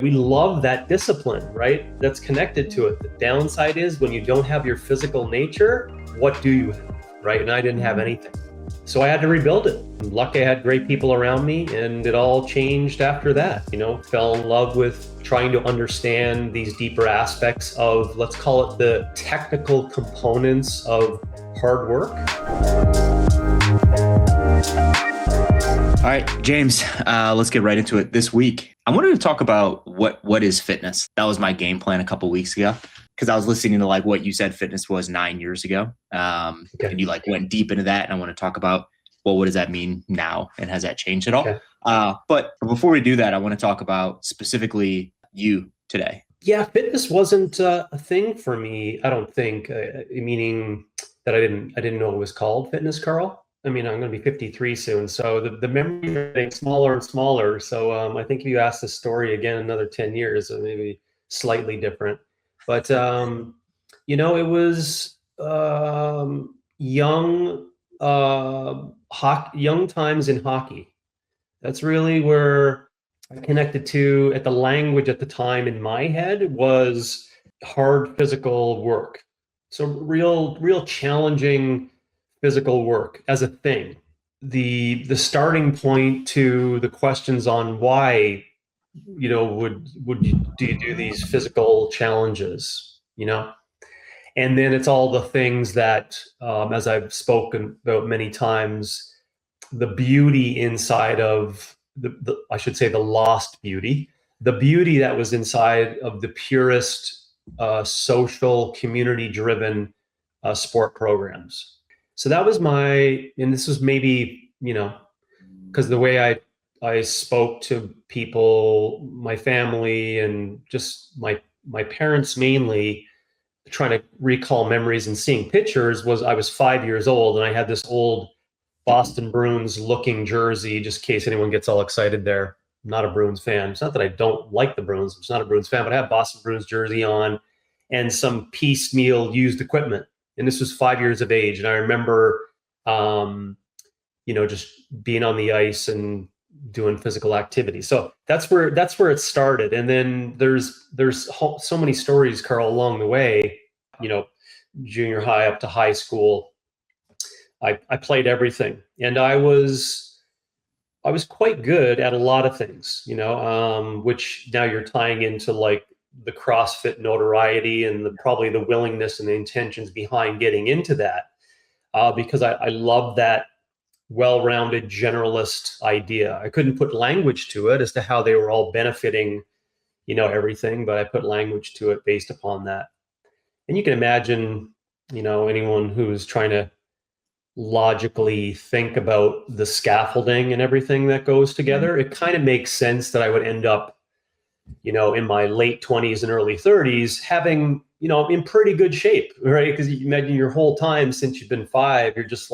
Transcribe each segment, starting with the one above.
We love that discipline, right? That's connected to it. The downside is when you don't have your physical nature, what do you have, right? And I didn't have anything. So I had to rebuild it. Lucky I had great people around me, and it all changed after that. Fell in love with trying to understand these deeper aspects of, let's call it the technical components of hard work. All right, James, let's get right into it. This week, I wanted to talk about what is fitness. That was my game plan a couple of weeks ago, because I was listening to what you said fitness was 9 years ago. And you went deep into that. And I want to talk about, what does that mean now? And has that changed at all? Okay. But before we do that, I want to talk about specifically you today. Yeah, fitness wasn't a thing for me, I don't think, meaning that I didn't know it was called fitness, Carl. I mean, I'm going to be 53 soon, so the memories are getting smaller and smaller. So I think if you ask this story again another 10 years, it may be slightly different. But, it was young times in hockey. That's really where I connected to, at the language at the time in my head, was hard physical work. So real challenging physical work as a thing. The starting point to the questions on why, do you do these physical challenges, And then it's all the things that, as I've spoken about many times, the beauty inside of I should say the lost beauty, the beauty that was inside of the purest social, community-driven sport programs. So that was and this was maybe, because the way I spoke to people, my family, and just my parents mainly, trying to recall memories and seeing pictures, was I was 5 years old and I had this old Boston Bruins looking jersey, just in case anyone gets all excited there. I'm not a Bruins fan. It's not that I don't like the Bruins. I'm just not a Bruins fan, but I have Boston Bruins jersey on and some piecemeal used equipment. And this was 5 years of age. And I remember, just being on the ice and doing physical activity. So that's where it started. And then there's so many stories, Carl, along the way, junior high up to high school. I played everything, and I was quite good at a lot of things, which now you're tying into the CrossFit notoriety and probably the willingness and the intentions behind getting into that, because I love that well-rounded generalist idea. I couldn't put language to it as to how they were all benefiting, everything, but I put language to it based upon that. And you can imagine, anyone who's trying to logically think about the scaffolding and everything that goes together, it kind of makes sense that I would end up, in my late 20s and early 30s, having, in pretty good shape, right? Because you imagine your whole time since you've been 5, you're just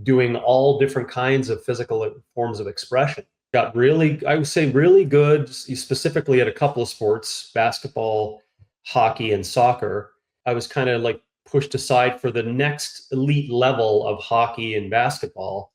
doing all different kinds of physical forms of expression. Got really, I would say, really good, specifically at a couple of sports, basketball, hockey, and soccer. I was kind of pushed aside for the next elite level of hockey and basketball.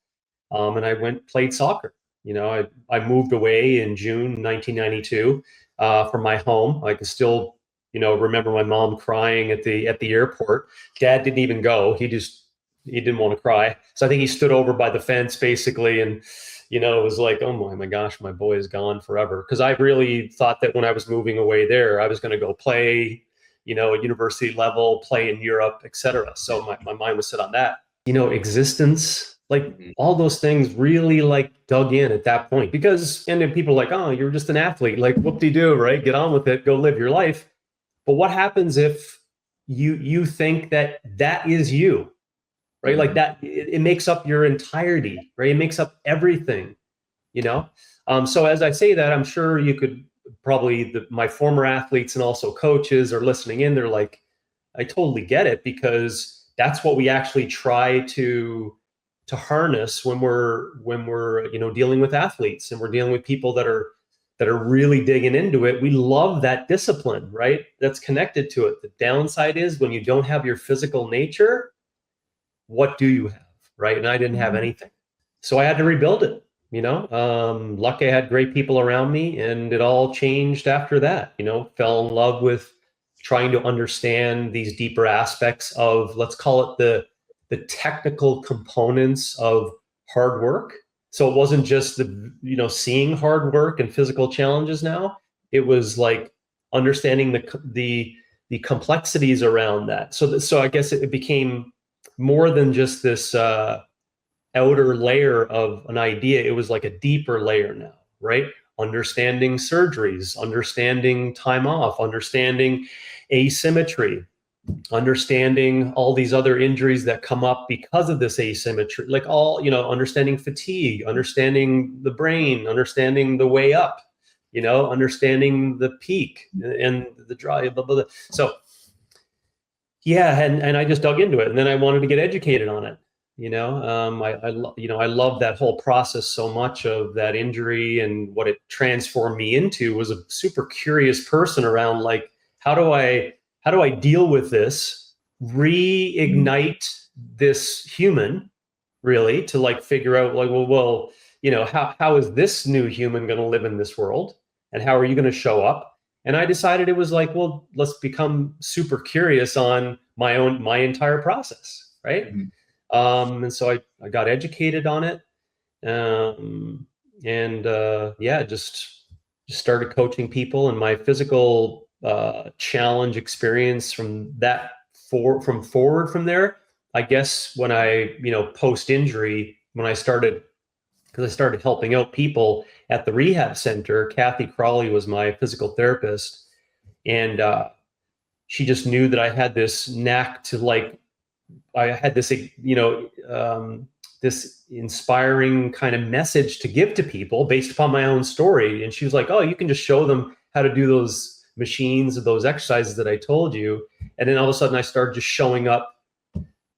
And I played soccer. I moved away in June 1992 from my home. I can still, remember my mom crying at the airport. Dad didn't even go. He didn't want to cry. So I think he stood over by the fence basically. And, it was oh my gosh, my boy is gone forever. Because I really thought that when I was moving away there, I was going to go play, at university level, play in Europe, etc. So my mind was set on that. Existence, all those things really dug in at that point, because, and then people are oh, you're just an athlete, whoop-de-doo, right? Get on with it, go live your life. But what happens if you think that is you, right? That it makes up your entirety, right? It makes up everything, So as I say that, I'm sure you could probably, my former athletes and also coaches are listening in. They're I totally get it, because that's what we actually try to harness when we're dealing with athletes and we're dealing with people that are really digging into it. We love that discipline, right? That's connected to it. The downside is when you don't have your physical nature, what do you have, right? And I didn't have anything. So I had to rebuild it. Lucky I had great people around me, and it all changed after that. Fell in love with trying to understand these deeper aspects of, let's call it the technical components of hard work. So it wasn't just seeing hard work and physical challenges now. It was like understanding the complexities around that. So I guess it became more than just this outer layer of an idea. It was like a deeper layer now, right? Understanding surgeries, understanding time off, understanding asymmetry, understanding all these other injuries that come up because of this asymmetry, like understanding fatigue, understanding the brain, understanding the way up, understanding the peak and the dry, blah, blah, blah. So yeah, and I just dug into it, and then I wanted to get educated on it. I love that whole process so much of that injury, and what it transformed me into was a super curious person around, like, how do I deal with this, reignite this human, really, to like figure out like, well, how is this new human going to live in this world, and how are you going to show up? And I decided it was like, well, let's become super curious on my entire process, right? Mm-hmm. And so I got educated on it, just started coaching people. And my physical challenge experience from forward from there, I guess when I post injury, when I started, because I started helping out people at the rehab center. Kathy Crawley was my physical therapist, and she just knew that I had this knack to, like, I had this, this inspiring kind of message to give to people based upon my own story. And she was like, "Oh, you can just show them how to do those machines or those exercises that I told you." And then all of a sudden I started just showing up,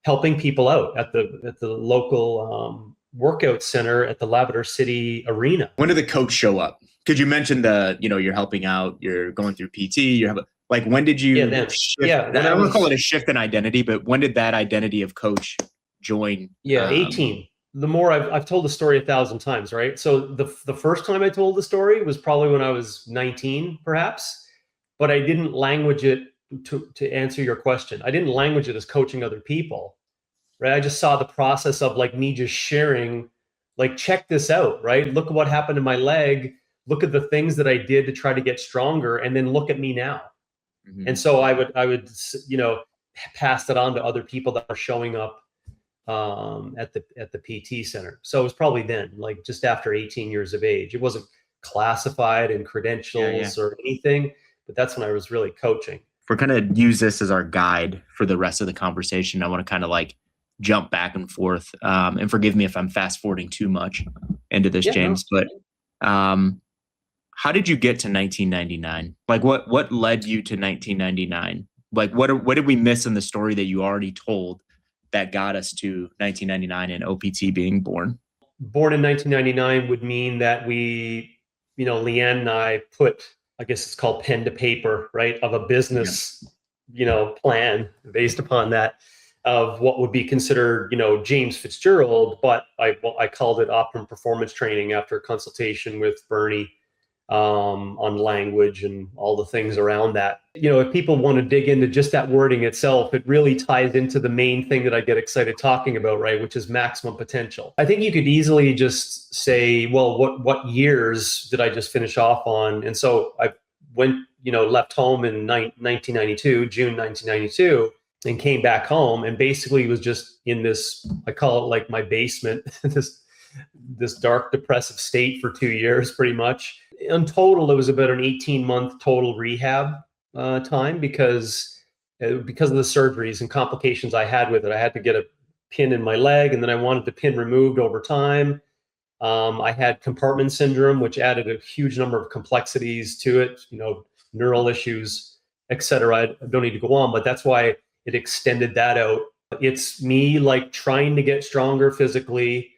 helping people out at the local workout center at the Labrador City Arena. When did the coach show up? Because you mentioned you're helping out, you're going through PT, like, when did you shift? I don't want to call it a shift in identity, but when did that identity of coach join? 18. The more I've told the story 1,000 times, right? So the first time I told the story was probably when I was 19, perhaps, but I didn't language it to answer your question. I didn't language it as coaching other people, right? I just saw the process of, like, me just sharing, like, check this out, right? Look at what happened to my leg. Look at the things that I did to try to get stronger, and then look at me now. Mm-hmm. And so I would pass it on to other people that are showing up at the PT center. So it was probably then, like, just after 18 years of age. It wasn't classified in credentials or anything, but that's when I was really coaching. If we're going to use this as our guide for the rest of the conversation, I want to kind of like jump back and forth. And forgive me if I'm fast forwarding too much into this, James, but how did you get to 1999? Like, what led you to 1999? Like, what did we miss in the story that you already told that got us to 1999 and OPT being born? Born in 1999 would mean that we, Leanne and I put, I guess it's called pen to paper, right, of a business, plan based upon that, of what would be considered, James Fitzgerald, but I called it Optimum Performance Training after consultation with Bernie on language and all the things around that. If people want to dig into just that wording itself, it really ties into the main thing that I get excited talking about, right, which is maximum potential. I think you could easily just say, well, what years did I just finish off on? And so I went, left home in 1992, June 1992, and came back home, and basically was just in this, I call it like my basement, this dark, depressive state for 2 years, pretty much. In total, it was about an 18-month total rehab time because of the surgeries and complications I had with it. I had to get a pin in my leg, and then I wanted the pin removed over time. I had compartment syndrome, which added a huge number of complexities to it, neural issues, et cetera. I don't need to go on, but that's why it extended that out. It's me, like, trying to get stronger physically,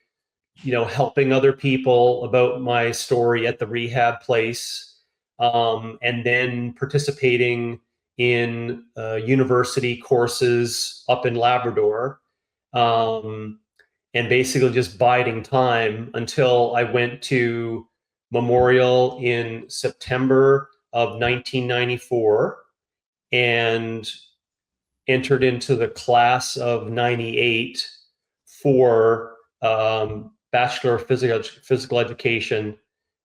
helping other people about my story at the rehab place, and then participating in university courses up in Labrador, and and basically just biding time until I went to Memorial in September of 1994 and entered into the class of 98 for Bachelor of Physical Education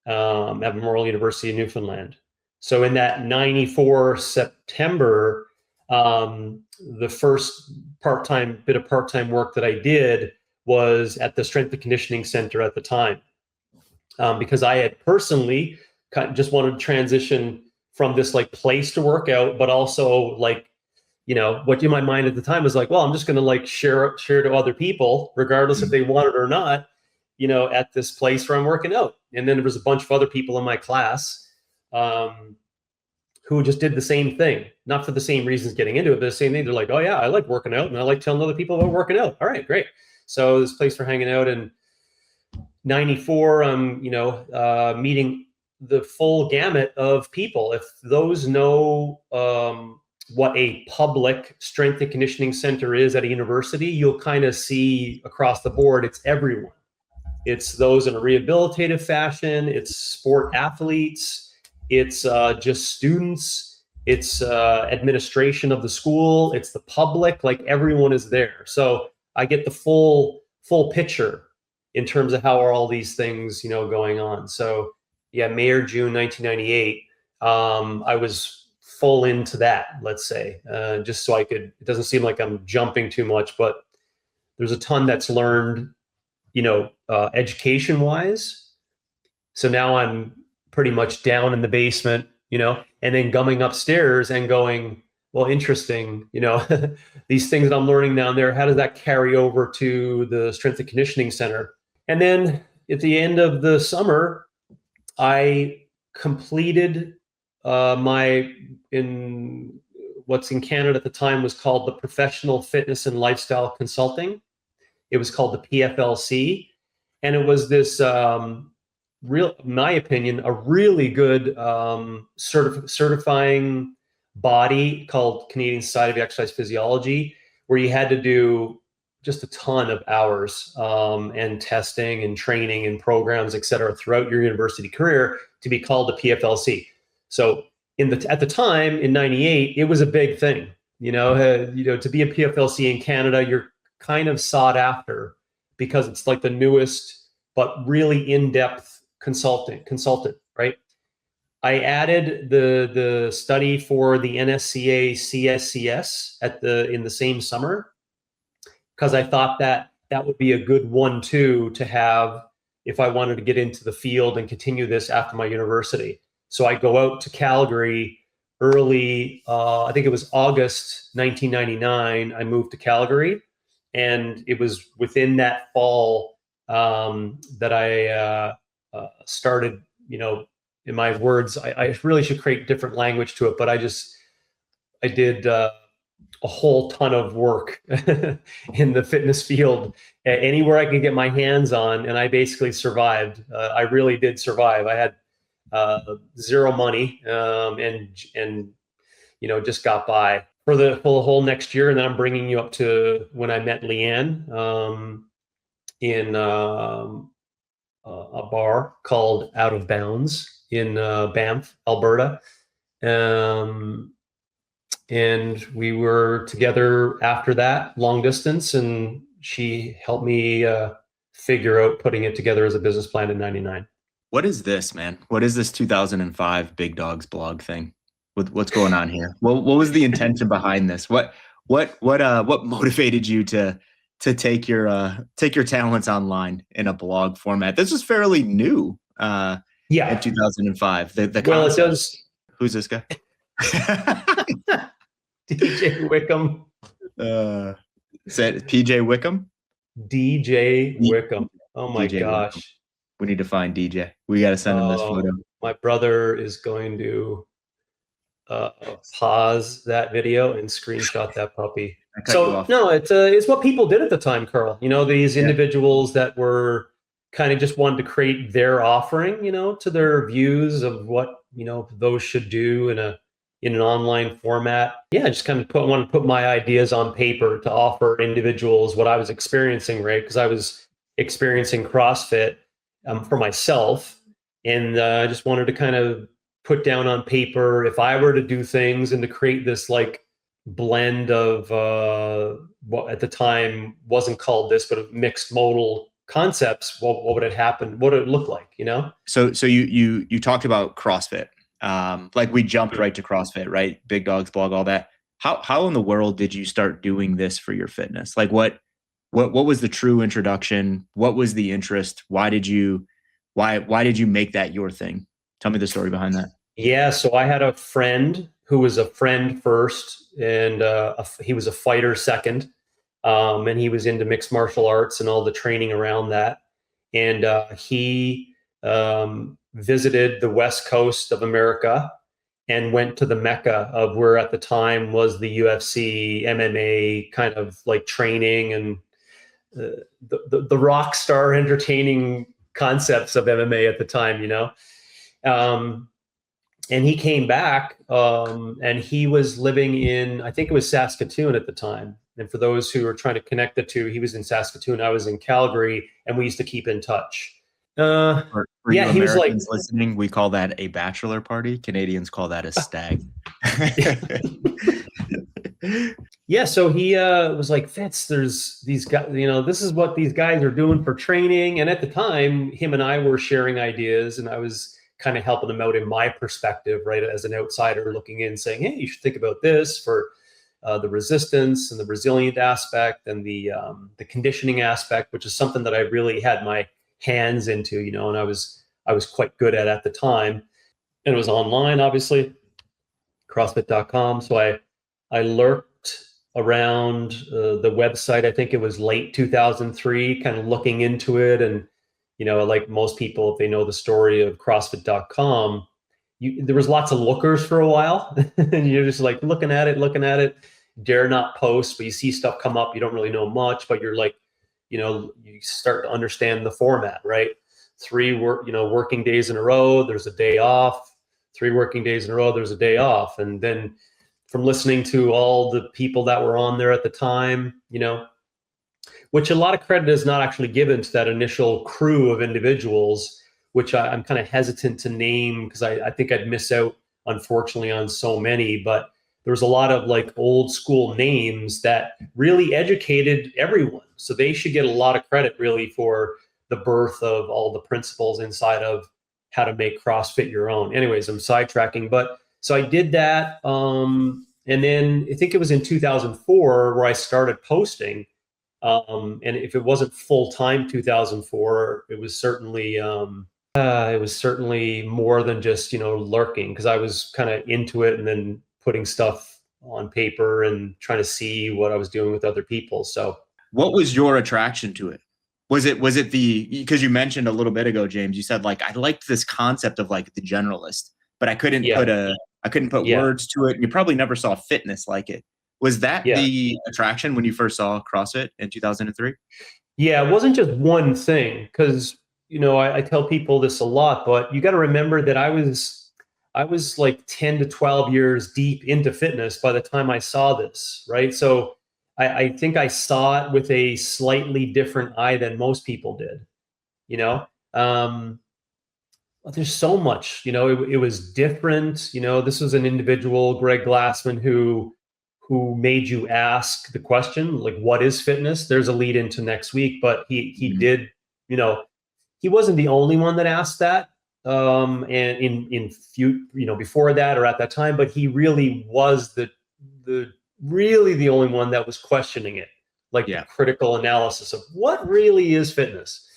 at Memorial University of Newfoundland. So in that 94 September, the first bit of part-time work that I did was at the Strength and Conditioning Center at the time, because I had personally just wanted to transition from this like place to work out, but also like, what in my mind at the time was like, well, I'm just going to like share to other people, regardless if they want it or not, at this place where I'm working out. And then there was a bunch of other people in my class who just did the same thing, not for the same reasons getting into it, but the same thing. They're like, oh yeah, I like working out and I like telling other people about working out. All right, great. So this place for hanging out in 94, I'm, meeting the full gamut of people. If those know what a public strength and conditioning center is at a university, you'll kind of see across the board, it's everyone. It's those in a rehabilitative fashion, it's sport athletes, it's just students, it's administration of the school, it's the public, like everyone is there. So I get the full picture in terms of how are all these things, going on. So yeah, May or June 1998, I was full into that, let's say, just so it doesn't seem like I'm jumping too much, but there's a ton that's learned, education wise. So now I'm pretty much down in the basement, and then coming upstairs and going, well, interesting, these things that I'm learning down there, how does that carry over to the Strength and Conditioning Center? And then at the end of the summer, I completed in what's in Canada at the time was called the Professional Fitness and Lifestyle Consulting. It was called the PFLC. And it was this, in my opinion, a really good certifying body called Canadian Society of Exercise Physiology, where you had to do just a ton of hours and testing and training and programs, et cetera, throughout your university career to be called the PFLC. So at the time in 98, it was a big thing, to be a PFLC in Canada, you're kind of sought after because it's like the newest, but really in-depth consultant, right? I added the study for the NSCA CSCS in the same summer, because I thought that would be a good 1-2 to have if I wanted to get into the field and continue this after my university. So I go out to Calgary early, I think it was August 1999, I moved to Calgary. And it was within that fall that I started, in my words, I really should create different language to it, but I did a whole ton of work in the fitness field, anywhere I could get my hands on, and I basically survived. I really did survive. I had zero money and just got by for the whole next year. And then I'm bringing you up to when I met Leanne in a bar called Out of Bounds in Banff, Alberta. And we were together after that, long distance, and she helped me figure out putting it together as a business plan in 99. What is this, man? What is this 2005 Big Dogs blog thing? What's going on here? What was the intention behind this? What motivated you to take your talents online in a blog format? This is fairly new. In 2005. The well, it does. Who's this guy? DJ Wickham. Is that PJ Wickham? DJ Wickham. Oh my DJ gosh. Wickham. We need to find DJ. We got to send him this photo. My brother is going to pause that video and screenshot that puppy. So no, it's what people did at the time, Carl. These individuals that were kind of just wanted to create their offering, to their views of what, those should do in a in an online format. Yeah, I just kind of want to put my ideas on paper to offer individuals what I was experiencing, right? Because I was experiencing CrossFit for myself, and I just wanted to kind of put down on paper if I were to do things and to create this like blend of what at the time wasn't called this, but mixed modal concepts. What would it happen? What would it look like? You know? So you talked about CrossFit. Like we jumped right to CrossFit, right? Big Dogs Blog, all that. How in the world did you start doing this for your fitness? Like what was the true introduction? What was the interest? Why did you make that your thing? Tell me the story behind that. Yeah, so I had a friend who was a friend first, and he was a fighter second, and he was into mixed martial arts and all the training around that. And he visited the West Coast of America and went to the Mecca of where at the time was the UFC, MMA kind of like training and the rock star entertaining concepts of MMA at the time, you know. And he came back, and he was living in, I think it was Saskatoon at the time. And for those who are trying to connect the two, he was in Saskatoon, I was in Calgary, and we used to keep in touch. For Yeah, you he was like, Americans listening, we call that a bachelor party. Canadians call that a stag. yeah. So he was like, Fitz, there's these guys, you know, this is what these guys are doing for training. And at the time, him and I were sharing ideas, and I was kind of helping him out in my perspective, right, as an outsider looking in, saying, hey, you should think about this for the resistance and the resilient aspect and the conditioning aspect, which is something that I really had my hands into, you know, and I was quite good at the time. And it was online, obviously, CrossFit.com. So I lurked around the website. I think it was late 2003, kind of looking into it. And, you know, like most people, if they know the story of CrossFit.com, there was lots of lookers for a while. And you're just like looking at it, dare not post, but you see stuff come up. You don't really know much, but you're like, you know, you start to understand the format, right? 3 working days in a row, there's a day off. 3 working days in a row, there's a day off. And then from listening to all the people that were on there at the time, you know, which a lot of credit is not actually given to that initial crew of individuals, which I'm kind of hesitant to name because I think I'd miss out, unfortunately, on so many. But there was a lot of like old school names that really educated everyone. So they should get a lot of credit really for the birth of all the principles inside of how to make CrossFit your own. Anyways, I'm sidetracking, but so I did that. And then I think it was in 2004 where I started posting. And if it wasn't full-time 2004, it was certainly more than just, you know, lurking, because I was kind of into it and then putting stuff on paper and trying to see what I was doing with other people. So what was your attraction to it? Was it because you mentioned a little bit ago, James, you said like, I liked this concept of like the generalist, but I couldn't put words to it. And you probably never saw fitness like it. Was that the attraction when you first saw CrossFit in 2003? Yeah, it wasn't just one thing, because, you know, I tell people this a lot, but you got to remember that I was like 10 to 12 years deep into fitness by the time I saw this, right? So I think I saw it with a slightly different eye than most people did, you know? But there's so much, you know, it was different. You know, this was an individual, Greg Glassman, who made you ask the question, like, what is fitness? There's a lead into next week, but he did, you know, he wasn't the only one that asked that. And before that or at that time, but he really was the only one that was questioning it, like the critical analysis of what really is fitness.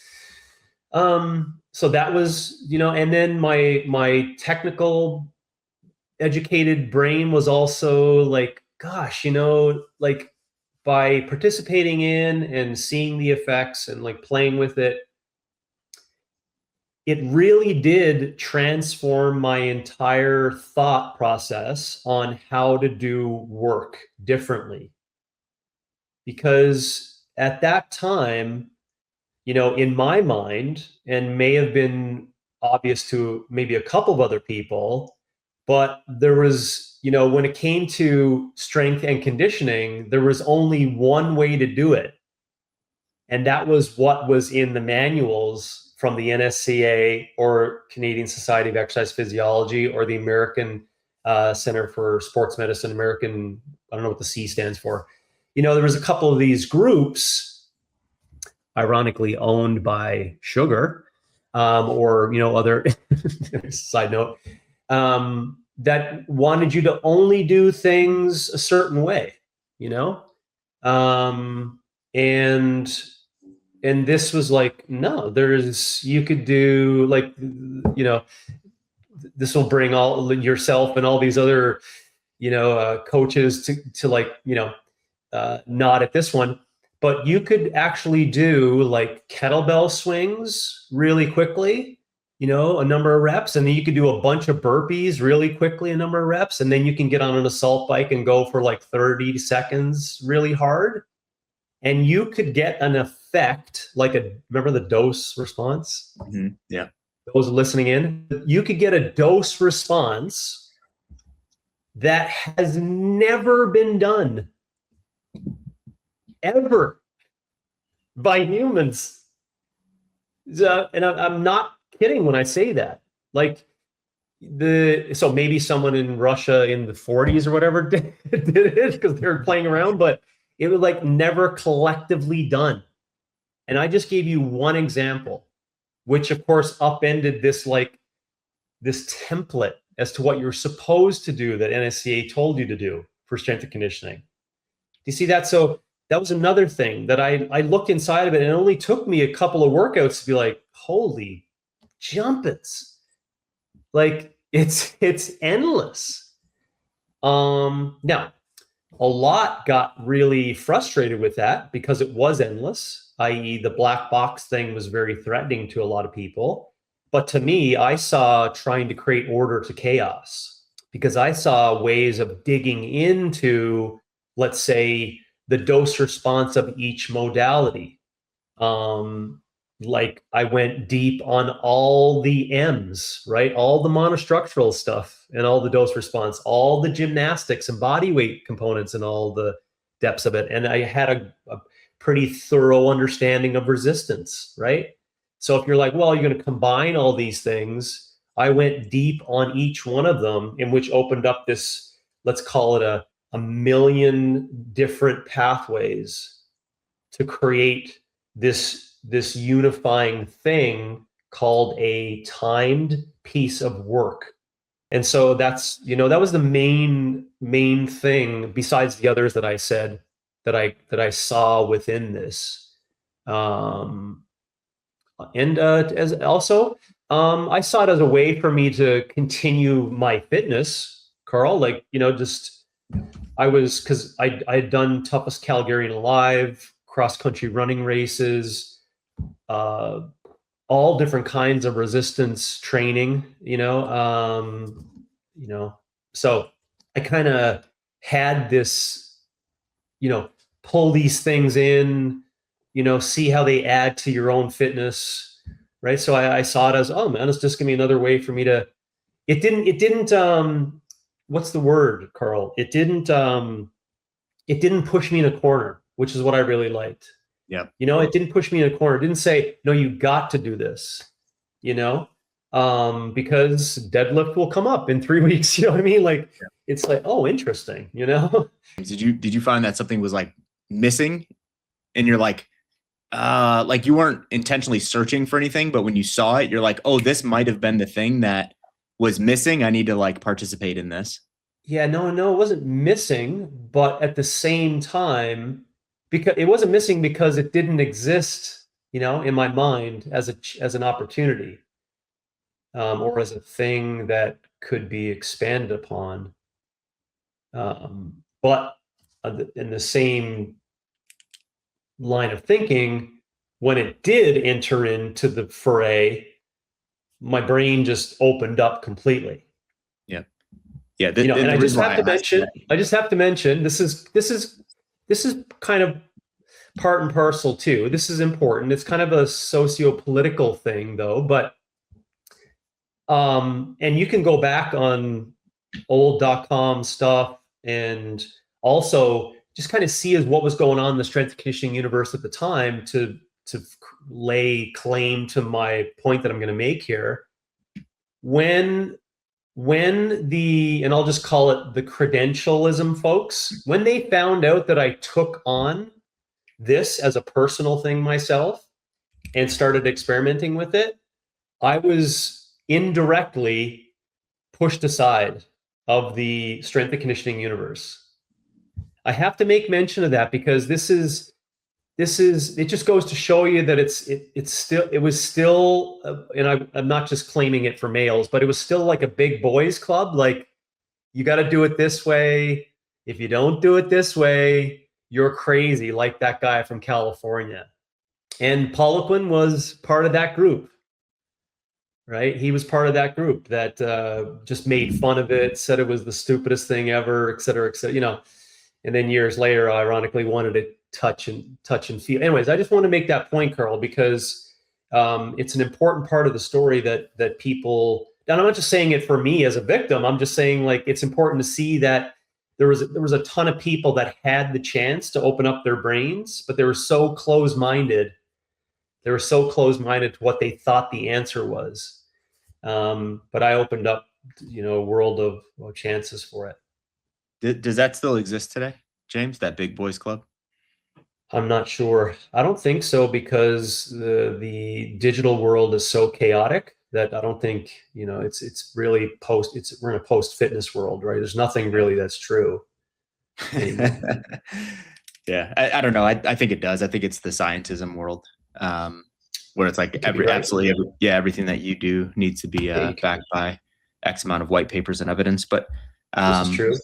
So that was, you know, and then my technical educated brain was also like, gosh, you know, like by participating in and seeing the effects and like playing with it, it really did transform my entire thought process on how to do work differently. Because at that time, you know, in my mind, and may have been obvious to maybe a couple of other people, but there was when it came to strength and conditioning, there was only one way to do it. And that was what was in the manuals from the NSCA or Canadian Society of Exercise Physiology or the American Center for Sports Medicine, American, I don't know what the C stands for. There was a couple of these groups, ironically owned by Sugar, or, other side note, that wanted you to only do things a certain way, and this was like, no, you could do like, this will bring all yourself and all these other, coaches to like, not at this one, but you could actually do like kettlebell swings really quickly, a number of reps, and then you could do a bunch of burpees really quickly, a number of reps, and then you can get on an assault bike and go for like 30 seconds really hard, and you could get an effect like remember the dose response? Mm-hmm. Yeah. Those listening in, you could get a dose response that has never been done ever by humans. And I'm not kidding when I say that. Like so maybe someone in Russia in the 40s or whatever did it because they were playing around, but it was like never collectively done. And I just gave you one example, which of course upended this template as to what you're supposed to do that NSCA told you to do for strength and conditioning. Do you see that? So that was another thing that I looked inside of it, and it only took me a couple of workouts to be like, holy jumpets. Like it's endless. Now, a lot got really frustrated with that because it was endless, i.e. the black box thing was very threatening to a lot of people. But to me, I saw trying to create order to chaos because I saw ways of digging into, let's say, the dose response of each modality. Like I went deep on all the M's, right? All the monostructural stuff and all the dose response, all the gymnastics and body weight components and all the depths of it. And I had a pretty thorough understanding of resistance, right? So if you're like, well, you're going to combine all these things, I went deep on each one of them, in which opened up this, let's call it a million different pathways to create this unifying thing called a timed piece of work. And so that's, that was the main thing besides the others that I said that I saw within this. As also, I saw it as a way for me to continue my fitness, Carl, like, because I had done toughest Calgarian alive, cross-country running races, all different kinds of resistance training, so I kind of had this, pull these things in, see how they add to your own fitness, right? So I saw it as, oh man, it's just gonna be another way for me to, it didn't, what's the word, Carl? It didn't push me in a corner, which is what I really liked. Yeah. It didn't push me in a corner. It didn't say, no, you got to do this, because deadlift will come up in 3 weeks. You know what I mean? Like, yeah. It's like, oh, interesting, Did you find that something was like missing and you're like you weren't intentionally searching for anything, but when you saw it, you're like, oh, this might've been the thing that was missing. I need to like participate in this. Yeah, no, it wasn't missing, but at the same time, because it wasn't missing because it didn't exist, in my mind as an opportunity, or as a thing that could be expanded upon. But in the same line of thinking, when it did enter into the foray, my brain just opened up completely. Yeah. And I just have to mention, this is kind of part and parcel too. This is important. It's kind of a socio-political thing though, but and you can go back on old .com stuff, and also just kind of see as what was going on in the strength and conditioning universe at the time to lay claim to my point that I'm going to make here. When and I'll just call it the credentialism folks, when they found out that I took on this as a personal thing myself and started experimenting with it, I was indirectly pushed aside of the strength and conditioning universe. I have to make mention of that because this is it just goes to show you that it was still and I'm not just claiming it for males, but it was still like a big boys club. Like, you got to do it this way. If you don't do it this way, you're crazy, like that guy from California. And Poliquin was part of that group, right? He was part of that group that just made fun of it, said it was the stupidest thing ever, et cetera, and then years later, ironically, wanted to touch and feel. Anyways, I just want to make that point, Carl, because it's an important part of the story that people, and I'm not just saying it for me as a victim, I'm just saying, like, it's important to see that there was a ton of people that had the chance to open up their brains, but they were so close-minded. They were so close-minded to what they thought the answer was. But I opened up, a world of chances for it. Does that still exist today, James, that big boys club? I'm not sure. I don't think so, because the digital world is so chaotic that I don't think, it's really we're in a post-fitness world, right? There's nothing really that's true anymore. Yeah, I don't know. I think it does. I think it's the scientism world, where it's like everything that you do needs to be backed by X amount of white papers and evidence. But this is true.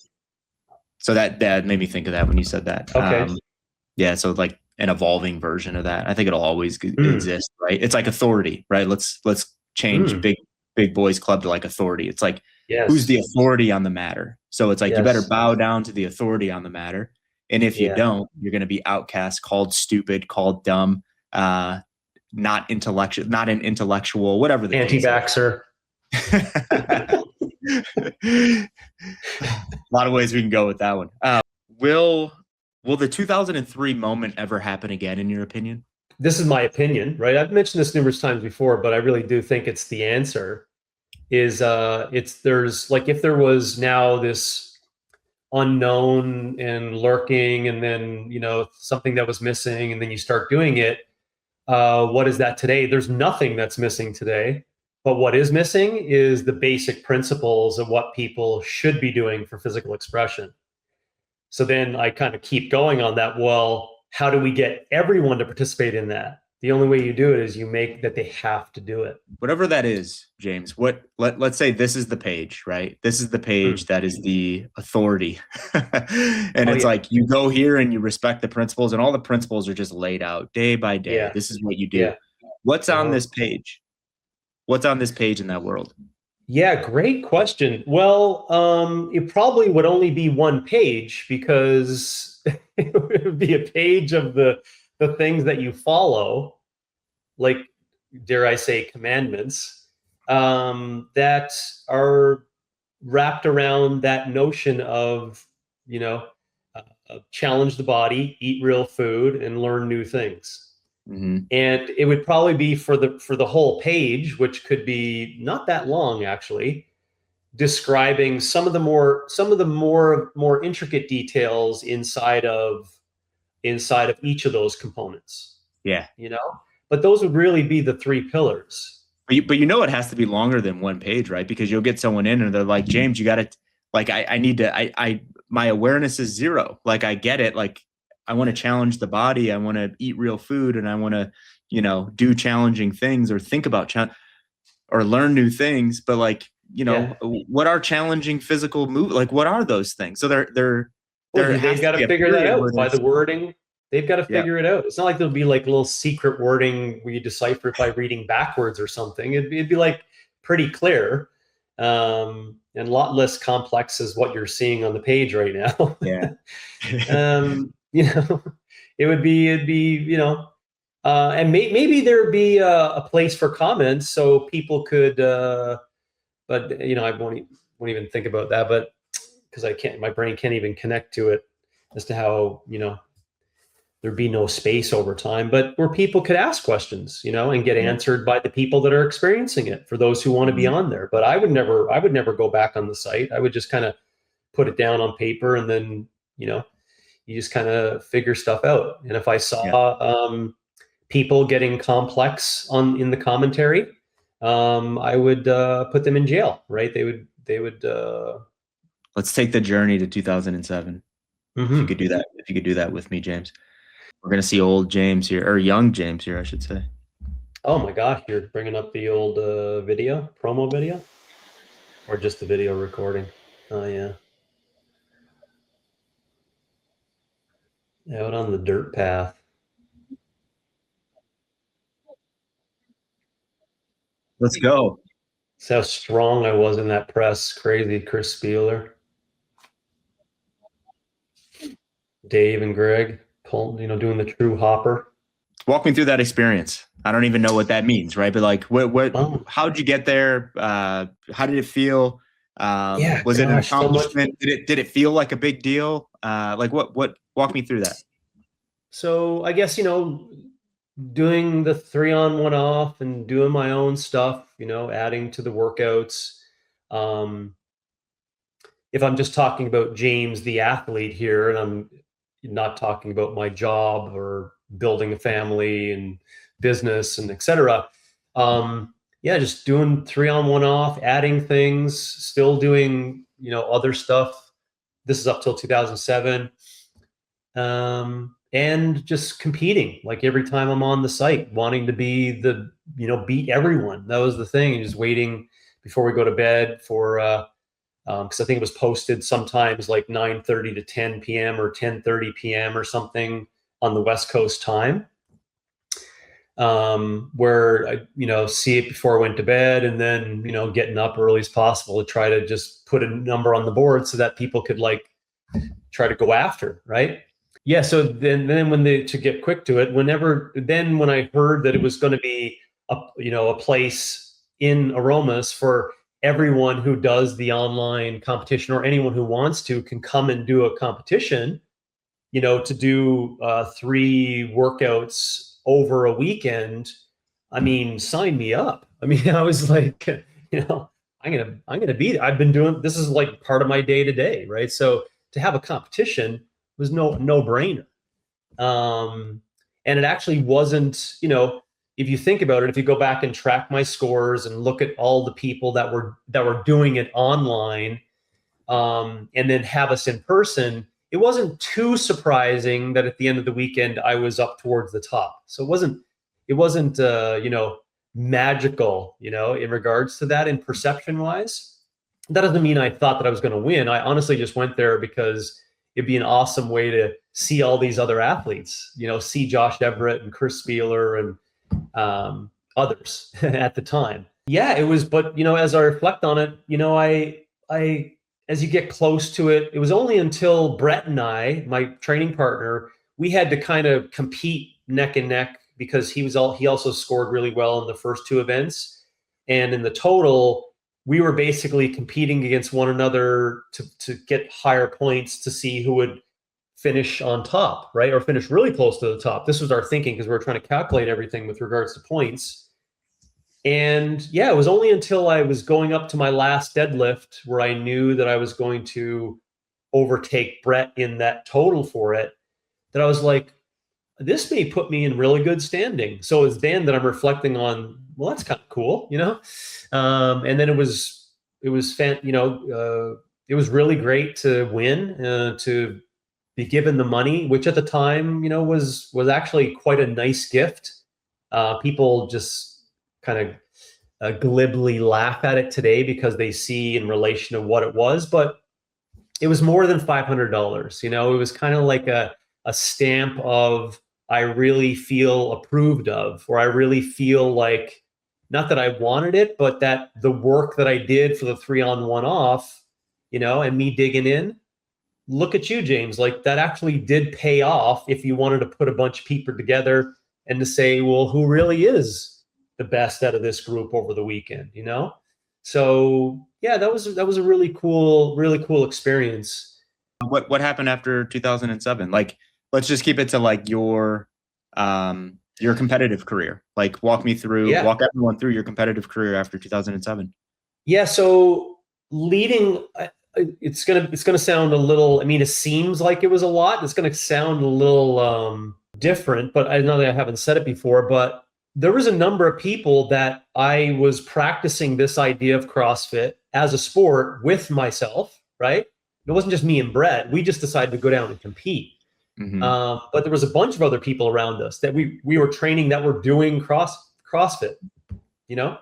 So that made me think of that when you said that. Okay. Yeah, so like an evolving version of that. I think it'll always exist, right? It's like authority, right? Let's change big boys club to like authority. It's like, who's the authority on the matter? So it's like, you better bow down to the authority on the matter. And if you don't, you're going to be outcast, called stupid, called dumb, not intellectual, not an intellectual, whatever the anti-vaxxer. A lot of ways we can go with that one. Will the 2003 moment ever happen again, in your opinion? This is my opinion, right? I've mentioned this numerous times before, but I really do think it's the answer. There's like, if there was now this unknown and lurking, and then something that was missing, and then you start doing it. What is that today? There's nothing that's missing today, but what is missing is the basic principles of what people should be doing for physical expression. So then I kind of keep going on that. Well, how do we get everyone to participate in that? The only way you do it is you make that they have to do it. Whatever that is, James, let's say this is the page, right? This is the page that is the authority. And it's like, you go here and you respect the principles, and all the principles are just laid out day by day. Yeah. This is what you do. Yeah. What's on this page? What's on this page in that world? Yeah, great question. Well, it probably would only be one page, because it would be a page of the things that you follow, like, dare I say, commandments, that are wrapped around that notion of, challenge the body, eat real food, and learn new things. Mm-hmm. And it would probably be for the whole page, which could be not that long, actually, describing some of the more intricate details inside of each of those components. Yeah. But those would really be the three pillars. But it has to be longer than one page, right? Because you'll get someone in and they're like, James, you got to, like, I need to, my awareness is zero. Like, I get it. Like, I want to challenge the body. I want to eat real food, and I want to, do challenging things, or think about or learn new things. But like, what are challenging physical move? Like, what are those things? So they've got to figure that out by the wording. They've got to figure it out. It's not like there'll be like little secret wording where you decipher it by reading backwards or something. It'd be like pretty clear, and a lot less complex as what you're seeing on the page right now. Yeah. It'd be, and maybe there'd be a place for comments so people could, but I won't, won't even think about that, but because my brain can't even connect to it as to how, there'd be no space over time, but where people could ask questions, and get answered by the people that are experiencing it, for those who want to be on there. But I would never go back on the site. I would just kind of put it down on paper, and then, you just kind of figure stuff out. And if I saw people getting complex in the commentary, I would put them in jail, right? They would. Let's take the journey to 2007. If you could do that with me, James. We're going to see old James here, or young James here, I should say. Oh my gosh, you're bringing up the old promo video? Or just the video recording? Oh, yeah. Out on the dirt path. Let's go. That's how strong I was in that press. Crazy. Chris Spieler, Dave and Greg, doing the true hopper. Walk me through that experience. I don't even know what that means, right? But like, how'd you get there? How did it feel? Was it an accomplishment? Did it feel like a big deal? Walk me through that. So I guess, doing the 3-on-1 off and doing my own stuff, adding to the workouts. If I'm just talking about James, the athlete here, and I'm not talking about my job or building a family and business and et cetera. Just doing 3-on-1 off, adding things, still doing, other stuff. This is up till 2007. And just competing, like every time I'm on the site, wanting to be beat everyone. That was the thing. And just waiting before we go to bed for, because I think it was posted sometimes like 9:30 to 10 p.m. or 10:30 p.m. or something on the West Coast time, where I, see it before I went to bed, and then, getting up early as possible to try to just put a number on the board so that people could try to go after, right? Yeah. So then to get quick to it, when I heard that it was going to be a place in Aromas for everyone who does the online competition, or anyone who wants to can come and do a competition, to do 3 workouts over a weekend. I mean, sign me up. I mean, I was like, I'm gonna be. I've been doing this, is like part of my day to day, right? So to have a competition was no brainer, and it actually wasn't. If you think about it, if you go back and track my scores and look at all the people that were doing it online, and then have us in person, it wasn't too surprising that at the end of the weekend I was up towards the top. So it wasn't magical, in regards to that, in perception wise. That doesn't mean I thought that I was going to win. I honestly just went there because it'd be an awesome way to see all these other athletes, see Josh Everett and Chris Spieler and others at the time. Yeah, it was. But, as I reflect on it, I as you get close to it, it was only until Brett and I, my training partner, we had to kind of compete neck and neck, because he also scored really well in the first 2 events. And in the total, we were basically competing against one another to get higher points to see who would finish on top, right? Or finish really close to the top. This was our thinking, because we were trying to calculate everything with regards to points. And yeah, it was only until I was going up to my last deadlift where I knew that I was going to overtake Brett in that total for it, that I was like, this may put me in really good standing. So it's then that I'm reflecting on, well, that's kind of cool, and then it was it was really great to win, to be given the money, which at the time, was actually quite a nice gift. People just kind of glibly laugh at it today because they see in relation to what it was, but it was more than $500. It was kind of like a stamp of, I really feel approved of, or I really feel like, not that I wanted it, but that the work that I did for the 3-on-1 off, and me digging in, look at you, James, like that actually did pay off if you wanted to put a bunch of people together and to say, well, who really is the best out of this group over the weekend, So yeah, that was a really cool experience. What happened after 2007? Like, let's just keep it to like your competitive career. Like, Yeah. walk everyone through your competitive career after 2007. Yeah. So leading, it's gonna sound a little. I mean, it seems like it was a lot. It's gonna sound a little different, but I know that I haven't said it before. But there was a number of people that I was practicing this idea of CrossFit as a sport with myself. Right? It wasn't just me and Brett. We just decided to go down and compete. Mm-hmm. But there was a bunch of other people around us that we were training that were doing CrossFit. You know,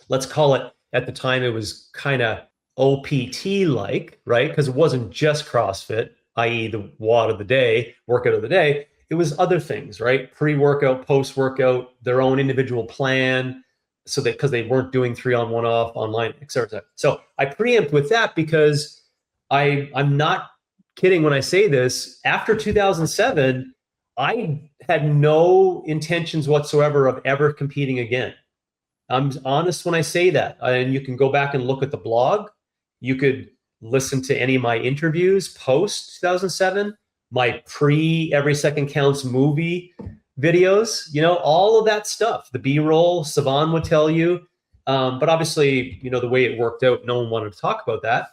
let's call it, at the time it was kind of OPT like, right? Because it wasn't just CrossFit, i.e. the WOD of the day, workout of the day. It was other things, right? Pre-workout, post-workout, their own individual plan. So that because they weren't doing 3-on, 1-off online, et cetera, et cetera. So I preempt with that because I'm not kidding when I say this. After 2007, I had no intentions whatsoever of ever competing again. I'm honest when I say that. And you can go back and look at the blog. You could listen to any of my interviews post 2007, my pre Every Second Counts movie videos, all of that stuff. The B-roll, Savan would tell you. But obviously, the way it worked out, no one wanted to talk about that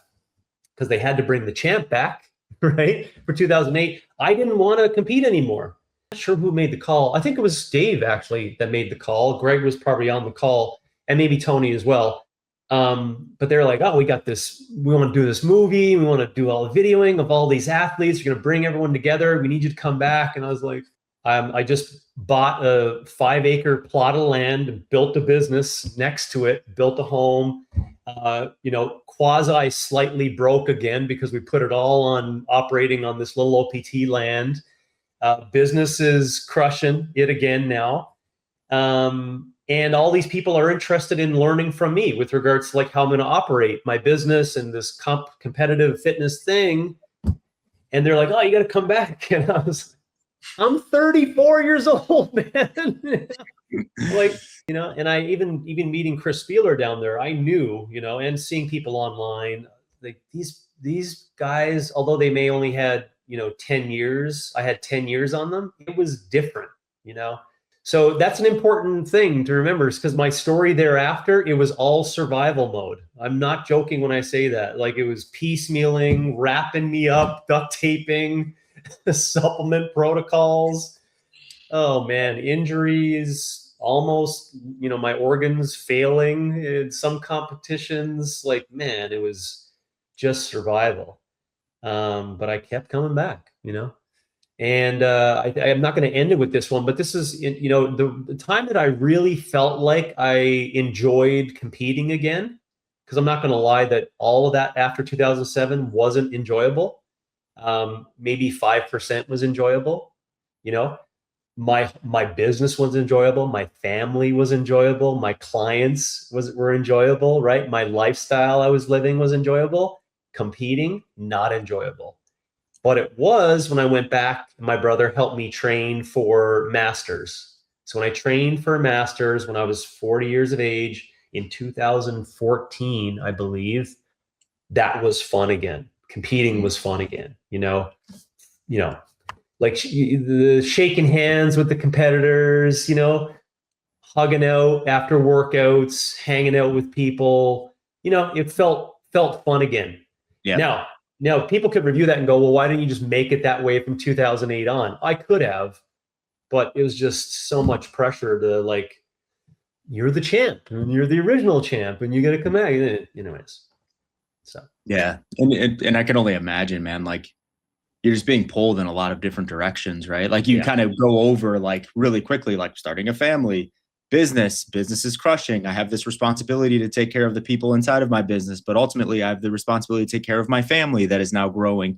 because they had to bring the champ back, right? For 2008. I didn't want to compete anymore. Not sure who made the call. I think it was Dave actually that made the call. Greg was probably on the call, and maybe Tony as well. But they're like, oh, we got this. We want to do this movie. We want to do all the videoing of all these athletes. You're going to bring everyone together. We need you to come back. And I was like, I just bought a 5-acre plot of land and built a business next to it, built a home, quasi slightly broke again because we put it all on operating on this little OPT land. Business is crushing it again now. And all these people are interested in learning from me with regards to like how I'm going to operate my business and this competitive fitness thing. And they're like, oh, you got to come back. And I'm 34 years old, man. Like, and I even meeting Chris Spieler down there, I knew, and seeing people online, like these guys, although they may only had 10 years, I had 10 years on them. It was different, So that's an important thing to remember, is because my story thereafter, it was all survival mode. I'm not joking when I say that. Like, it was piecemealing, wrapping me up, duct taping, supplement protocols. Oh man, injuries, almost, my organs failing in some competitions. Like, man, it was just survival. But I kept coming back, And I'm not going to end it with this one, but this is, the time that I really felt like I enjoyed competing again, because I'm not going to lie that all of that after 2007 wasn't enjoyable. Maybe 5% was enjoyable. My business was enjoyable. My family was enjoyable. My clients were enjoyable, right? My lifestyle I was living was enjoyable. Competing, not enjoyable. But it was when I went back, my brother helped me train for masters. So when I trained for masters, when I was 40 years of age in 2014, I believe, that was fun again. Competing was fun again, like the shaking hands with the competitors, hugging out after workouts, hanging out with people, it felt fun again. Yeah. Now people could review that and go, well, why didn't you just make it that way from 2008 on? I could have, but it was just so much pressure to like, you're the champ and you're the original champ and you got to come back. Anyways. So. Yeah. And I can only imagine, man, like you're just being pulled in a lot of different directions, right? Like you kind of go over like really quickly, like starting a family, business is crushing. I have this responsibility to take care of the people inside of my business, but ultimately I have the responsibility to take care of my family that is now growing.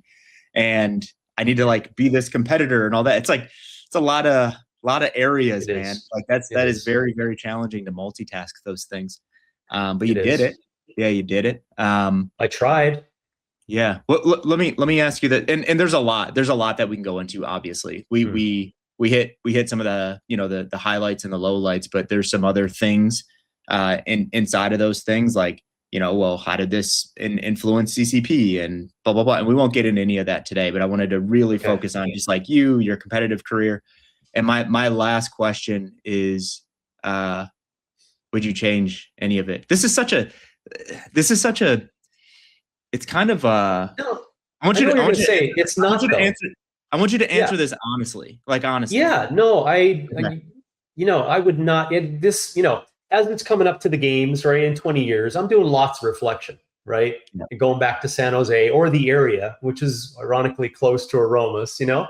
And I need to like be this competitor and all that. It's like, it's a lot of areas, man. Like that is very, very challenging to multitask those things. But you did it. Yeah, you did it. I tried. Yeah. Well, let me ask you that. And there's a lot that we can go into. Obviously, we hit some of the the highlights and the lowlights, but there's some other things inside of those things, like, well, how did this influence CCP and blah, blah, blah. And we won't get into any of that today, but I wanted to really focus on just like your competitive career. And my last question is, would you change any of it? It's kind of, I want you to say it's not. I want you to answer this honestly, like honestly. Yeah, no, I would not. This, as it's coming up to the games, right, in 20 years, I'm doing lots of reflection, right? Yeah. And going back to San Jose or the area, which is ironically close to Aromas, because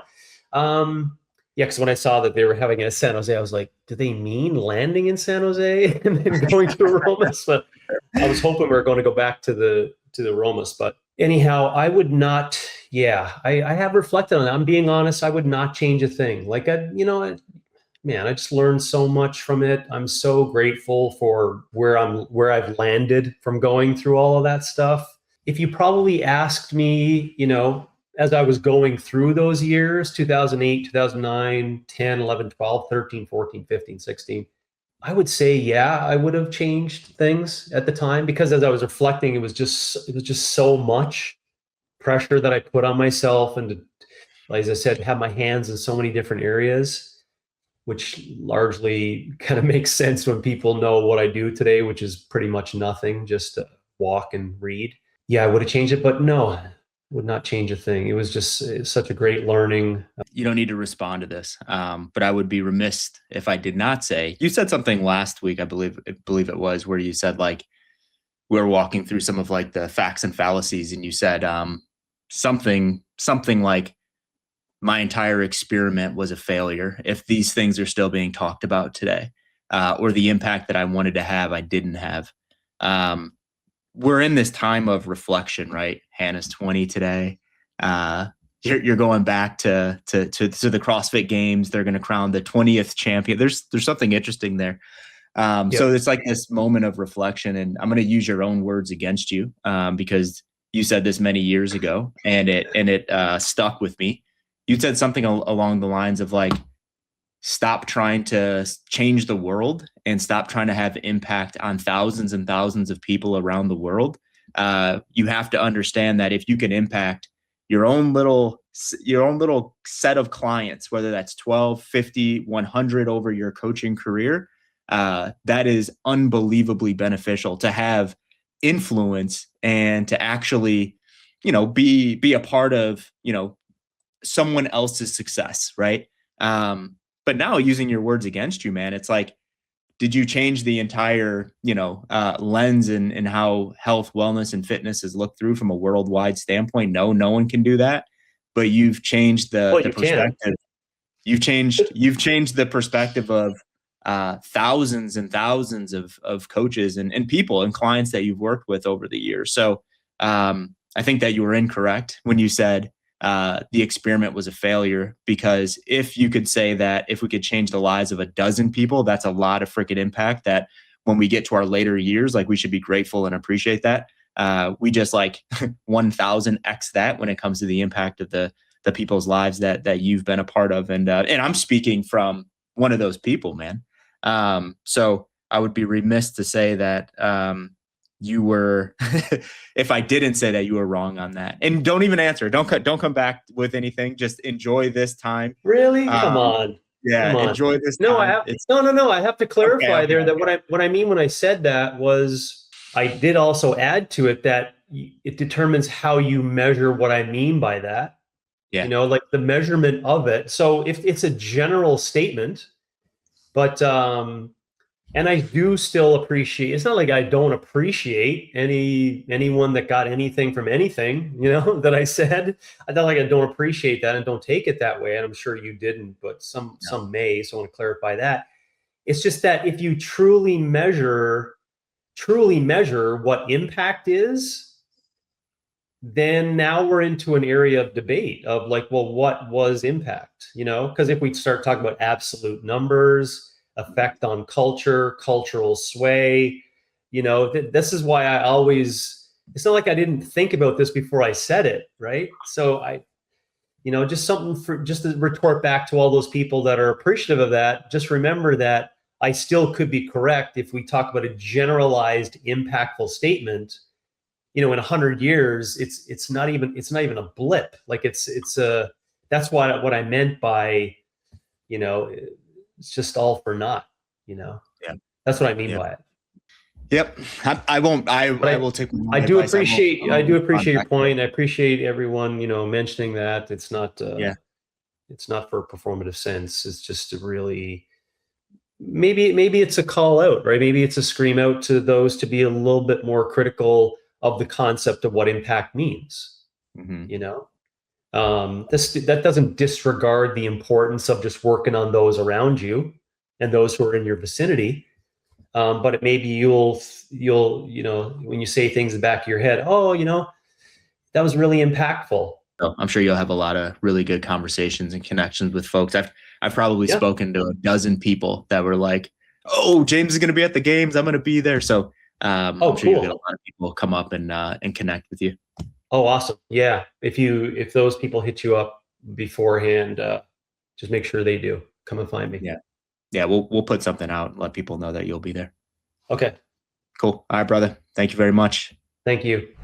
when I saw that they were having it at San Jose, I was like, do they mean landing in San Jose and then going to Aromas? But I was hoping we were going to go back to the Aromas. But anyhow, I would not. Yeah, I have reflected on it. I'm being honest. I would not change a thing. Like, man, I just learned so much from it. I'm so grateful for where I've landed from going through all of that stuff. If you probably asked me, as I was going through those years, 2008, 2009, 10, 11, 12, 13, 14, 15, 16, I would say, yeah, I would have changed things at the time, because as I was reflecting, it was just so much pressure that I put on myself, and to, as I said, have my hands in so many different areas, which largely kind of makes sense when people know what I do today, which is pretty much nothing, just to walk and read. Yeah, I would have changed it, but no, would not change a thing. It was just such a great learning. You don't need to respond to this, but I would be remiss if I did not say, you said something last week, I believe it was, where you said, like, we were walking through some of like the facts and fallacies, and you said something like, my entire experiment was a failure if these things are still being talked about today, or the impact that I wanted to have, I didn't have. We're in this time of reflection, right? Hannah's 20 today. You're going back to the CrossFit Games. They're going to crown the 20th champion. There's something interesting there. So it's like this moment of reflection, and I'm going to use your own words against you, because you said this many years ago, and it stuck with me. You said something along the lines of, like, stop trying to change the world and stop trying to have impact on thousands and thousands of people around the world. You have to understand that if you can impact your own little set of clients, whether that's 12, 50, 100 over your coaching career, that is unbelievably beneficial to have influence and to actually, be a part of, someone else's success. Right. But now, using your words against you, man, it's like, did you change the entire, lens in how health, wellness, and fitness is looked through from a worldwide standpoint? No one can do that. But you've changed the perspective. You've changed the perspective of thousands and thousands of coaches and people and clients that you've worked with over the years. So I think that you were incorrect when you said the experiment was a failure, because if you could say that if we could change the lives of a dozen people, that's a lot of freaking impact that when we get to our later years, like, we should be grateful and appreciate that. We just like 1000x that when it comes to the impact of the people's lives that you've been a part of. And I'm speaking from one of those people, man. So I would be remiss to say that you were, if I didn't say that, you were wrong on that. And don't even answer. Don't come back with anything. Just enjoy this time. Really? Come on. Yeah, Come on. enjoy this time. No, I have to clarify that what I mean when I said that was, I did also add to it that it determines how you measure what I mean by that. Yeah. Like the measurement of it. So if it's a general statement, but and I do still appreciate, it's not like I don't appreciate anyone that got anything from anything, that I said. I not like I don't appreciate that and don't take it that way. And I'm sure you didn't, but some may. So I want to clarify that. It's just that if you truly measure what impact is, then now we're into an area of debate of like, well, what was impact? Because if we start talking about absolute numbers, effect on culture, cultural sway, this is why I always, it's not like I didn't think about this before I said it, right? So just something just to retort back to all those people that are appreciative of that, just remember that I still could be correct if we talk about a generalized impactful statement. In 100 years, it's not even a blip. Like it's that's what I meant by, it's just all for naught. Yeah. That's what I mean Yeah. by it. Yep. I won't. I will take. I do appreciate your point. I appreciate everyone, mentioning that it's not. It's not for a performative sense. It's just to really, maybe it's a call out, right? Maybe it's a scream out to those to be a little bit more critical of the concept of what impact means. That doesn't disregard the importance of just working on those around you and those who are in your vicinity. But maybe you'll, when you say things in the back of your head, that was really impactful. So I'm sure you'll have a lot of really good conversations and connections with folks. I've probably spoken to a dozen people that were like, "Oh, James is going to be at the games. I'm going to be there." So I'm sure you'll get a lot of people come up and connect with you. Oh, awesome. Yeah. If those people hit you up beforehand, just make sure they do come and find me. Yeah. Yeah. We'll put something out and let people know that you'll be there. Okay. Cool. All right, brother. Thank you very much. Thank you.